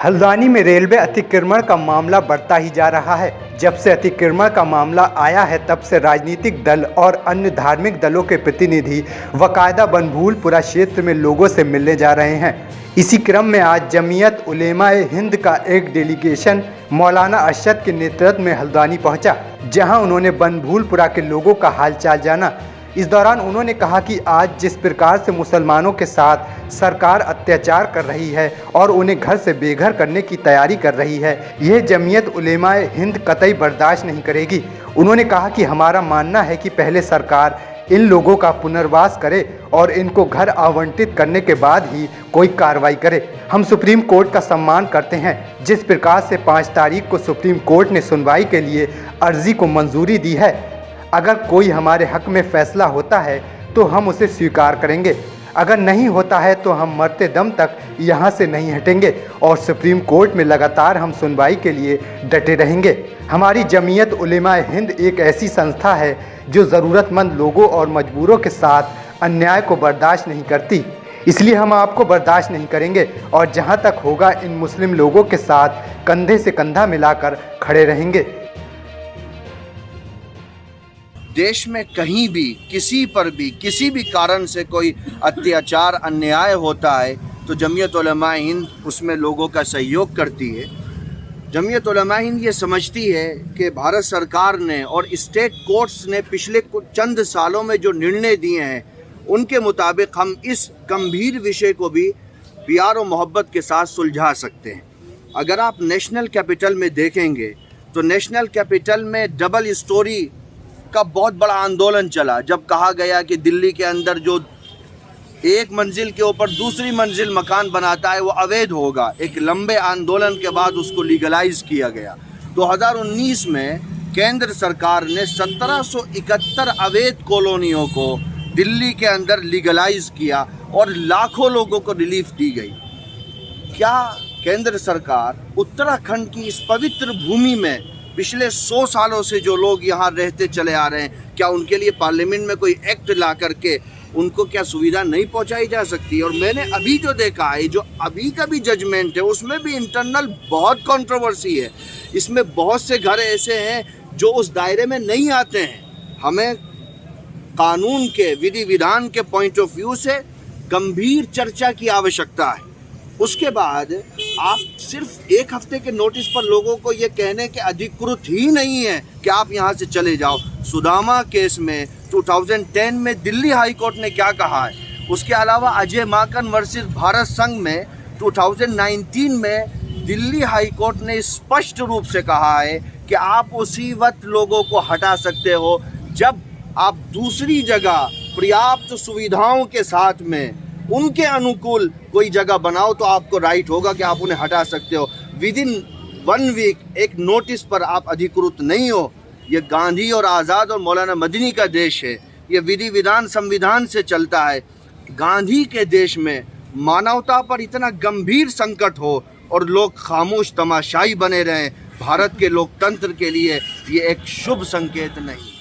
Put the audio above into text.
हल्द्वानी में रेलवे अतिक्रमण का मामला बढ़ता ही जा रहा है। जब से अतिक्रमण का मामला आया है तब से राजनीतिक दल और अन्य धार्मिक दलों के प्रतिनिधि बाकायदा बनभूलपुरा क्षेत्र में लोगों से मिलने जा रहे हैं। इसी क्रम में आज जमीयत उलेमाए हिंद का एक डेलीगेशन मौलाना अरशद के नेतृत्व में हल्द्वानी पहुंचा, जहां उन्होंने बनभूलपुरा के लोगों का हालचाल जाना। इस दौरान उन्होंने कहा कि आज जिस प्रकार से मुसलमानों के साथ सरकार अत्याचार कर रही है और उन्हें घर से बेघर करने की तैयारी कर रही है, यह जमीयत उलेमाए हिंद कतई बर्दाश्त नहीं करेगी। उन्होंने कहा कि हमारा मानना है कि पहले सरकार इन लोगों का पुनर्वास करे और इनको घर आवंटित करने के बाद ही कोई कार्रवाई करे। हम सुप्रीम कोर्ट का सम्मान करते हैं। जिस प्रकार से 5 तारीख को सुप्रीम कोर्ट ने सुनवाई के लिए अर्जी को मंजूरी दी है, अगर कोई हमारे हक में फैसला होता है तो हम उसे स्वीकार करेंगे, अगर नहीं होता है तो हम मरते दम तक यहाँ से नहीं हटेंगे और सुप्रीम कोर्ट में लगातार हम सुनवाई के लिए डटे रहेंगे। हमारी जमीयत उलेमाए हिंद एक ऐसी संस्था है जो ज़रूरतमंद लोगों और मजबूरों के साथ अन्याय को बर्दाश्त नहीं करती, इसलिए हम आपको बर्दाश्त नहीं करेंगे और जहाँ तक होगा इन मुस्लिम लोगों के साथ कंधे से कंधा मिलाकर खड़े रहेंगे। देश में कहीं भी किसी पर भी किसी भी कारण से कोई अत्याचार अन्याय होता है तो जमीयत उलेमाए हिंद उसमें लोगों का सहयोग करती है। जमीयत उलेमाए हिंद ये समझती है कि भारत सरकार ने और स्टेट कोर्ट्स ने पिछले कुछ चंद सालों में जो निर्णय दिए हैं उनके मुताबिक हम इस गंभीर विषय को भी प्यार और मोहब्बत के साथ सुलझा सकते हैं। अगर आप नेशनल कैपिटल में देखेंगे तो नेशनल कैपिटल में डबल स्टोरी का बहुत बड़ा आंदोलन चला, जब कहा गया कि दिल्ली के अंदर जो एक मंजिल के ऊपर दूसरी मंजिल मकान बनाता है वो अवैध होगा। एक लंबे आंदोलन के बाद उसको लीगलाइज किया गया। 2019 में केंद्र सरकार ने 1771 अवैध कॉलोनियों को दिल्ली के अंदर लीगलाइज किया और लाखों लोगों को रिलीफ दी गई। क्या केंद्र सरकार उत्तराखंड की इस पवित्र भूमि में पिछले 100 सालों से जो लोग यहाँ रहते चले आ रहे हैं, क्या उनके लिए पार्लियामेंट में कोई एक्ट ला करके उनको क्या सुविधा नहीं पहुँचाई जा सकती? और मैंने अभी जो देखा है, जो अभी का भी जजमेंट है, उसमें भी इंटरनल बहुत कंट्रोवर्सी है। इसमें बहुत से घर ऐसे हैं जो उस दायरे में नहीं आते हैं। हमें कानून के विधि विधान के पॉइंट ऑफ व्यू से गंभीर चर्चा की आवश्यकता है। उसके बाद आप सिर्फ 1 हफ्ते के नोटिस पर लोगों को ये कहने के अधिकृत ही नहीं है कि आप यहाँ से चले जाओ। सुदामा केस में 2010 में दिल्ली हाई कोर्ट ने क्या कहा है, उसके अलावा अजय माकन वर्सेस भारत संघ में 2019 में दिल्ली हाई कोर्ट ने स्पष्ट रूप से कहा है कि आप उसी वक्त लोगों को हटा सकते हो जब आप दूसरी जगह पर्याप्त सुविधाओं के साथ में उनके अनुकूल कोई जगह बनाओ तो आपको राइट होगा कि आप उन्हें हटा सकते हो। विदिन 1 वीक एक नोटिस पर आप अधिकृत नहीं हो। ये गांधी और आज़ाद और मौलाना मदनी का देश है। ये विधि विधान संविधान से चलता है। गांधी के देश में मानवता पर इतना गंभीर संकट हो और लोग खामोश तमाशाई बने रहें, भारत के लोकतंत्र के लिए ये एक शुभ संकेत नहीं।